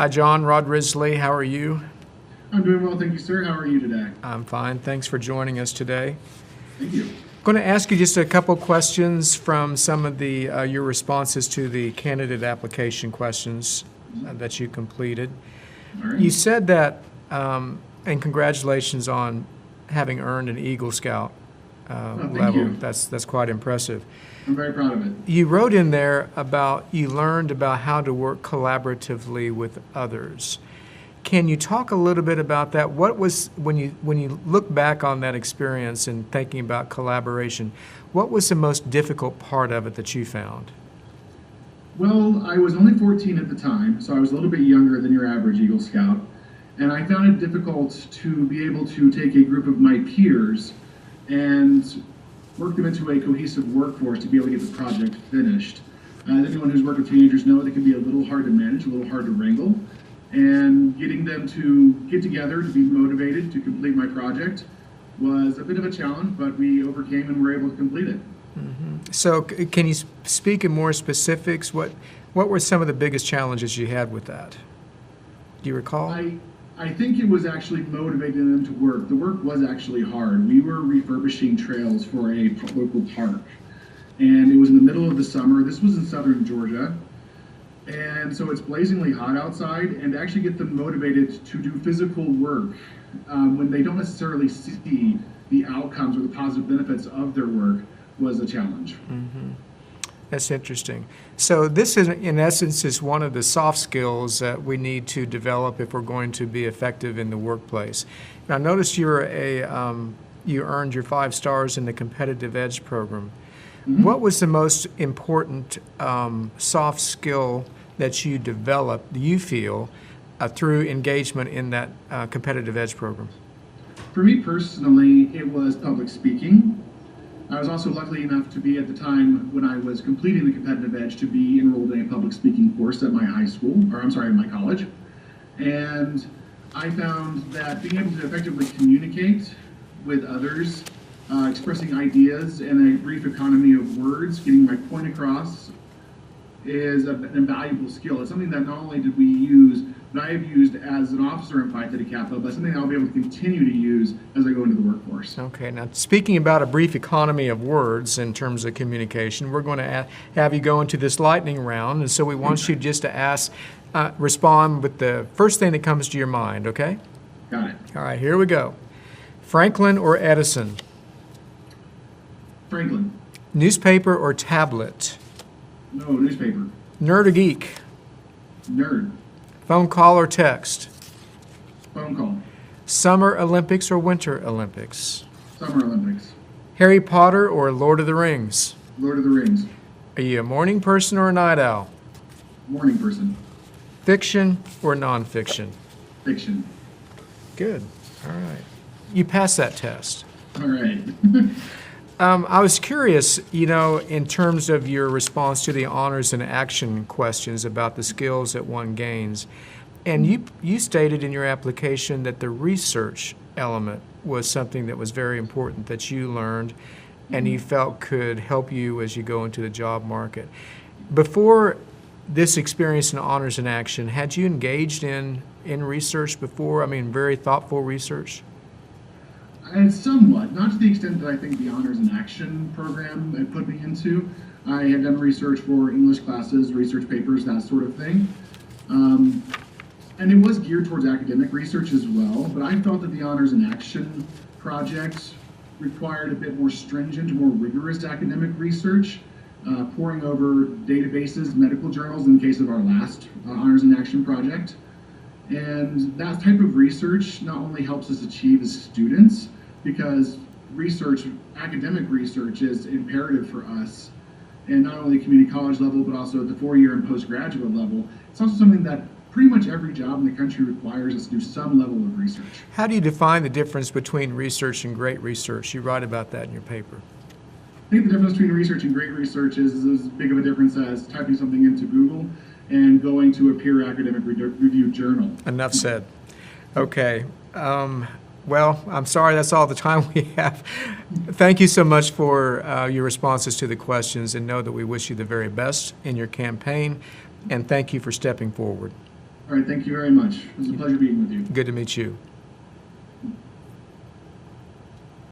Hi, John. Rod Risley. How are you? I'm doing well, thank you, sir. How are you today? I'm fine. Thanks for joining us today. Thank you. I'm going to ask you just a couple questions from some of the your responses to the candidate application questions that you completed. All right. You said that, and congratulations on having earned an Eagle Scout thank level. you. That's quite impressive. I'm very proud of it. You wrote in there about you learned about how to work collaboratively with others. Can you talk a little bit about that? What was, when you look back on that experience and thinking about collaboration, what was the most difficult part of it that you found? Well, I was only 14 at the time, so I was a little bit younger than your average Eagle Scout, and I found it difficult to be able to take a group of my peers and work them into a cohesive workforce to be able to get the project finished. As anyone who's worked with teenagers knows, it can be a little hard to manage, a little hard to wrangle. And getting them to get together, to be motivated to complete my project was a bit of a challenge, but we overcame and were able to complete it. Mm-hmm. So can you speak in more specifics? What were some of the biggest challenges you had with that? Do you recall? I think it was actually motivating them to work. The work was actually hard. We were refurbishing trails for a local park, and it was in the middle of the summer. This was in southern Georgia. And so it's blazingly hot outside, and to actually get them motivated to do physical work when they don't necessarily see the outcomes or the positive benefits of their work was a challenge. Mm-hmm. That's interesting. So this, in essence, is one of the soft skills that we need to develop if we're going to be effective in the workplace. Now, notice you earned your 5 stars in the Competitive Edge program. Mm-hmm. What was the most important soft skill that you developed, do you feel, through engagement in that Competitive Edge program? For me personally, it was public speaking. I was also lucky enough to be at the time when I was completing the Competitive Edge to be enrolled in a public speaking course at my my college. And I found that being able to effectively communicate with others, expressing ideas in a brief economy of words, getting my point across, is an invaluable skill. It's something that not only did we use, but I have used as an officer in Phi Theta Kappa, but something I'll be able to continue to use as I go into the workforce. Okay, now speaking about a brief economy of words in terms of communication, we're going to have you go into this lightning round, and so we want you just to respond with the first thing that comes to your mind, okay? Got it. All right, here we go. Franklin or Edison? Franklin. Newspaper or tablet? No, newspaper. Nerd or geek? Nerd. Phone call or text? Phone call. Summer Olympics or Winter Olympics? Summer Olympics. Harry Potter or Lord of the Rings? Lord of the Rings. Are you a morning person or a night owl? Morning person. Fiction or nonfiction? Fiction. Good. All right. You passed that test. All right. I was curious, in terms of your response to the honors and action questions about the skills that one gains. And you stated in your application that the research element was something that was very important that you learned and you felt could help you as you go into the job market. Before this experience in honors and action, had you engaged in research before? I mean, very thoughtful research? And somewhat, not to the extent that I think the Honors in Action program had put me into. I had done research for English classes, research papers, that sort of thing. And it was geared towards academic research as well, but I felt that the Honors in Action project required a bit more stringent, more rigorous academic research, poring over databases, medical journals in the case of our last Honors in Action project. And that type of research not only helps us achieve as students, because research, academic research is imperative for us, and not only community college level, but also at the 4-year and postgraduate level. It's also something that pretty much every job in the country requires us to do some level of research. How do you define the difference between research and great research? You write about that in your paper. I think the difference between research and great research is as big of a difference as typing something into Google and going to a peer academic reviewed journal. Enough said. Okay. Well, I'm sorry, that's all the time we have. Thank you so much for your responses to the questions, and know that we wish you the very best in your campaign, and thank you for stepping forward. All right, thank you very much. It was a pleasure being with you. Good to meet you.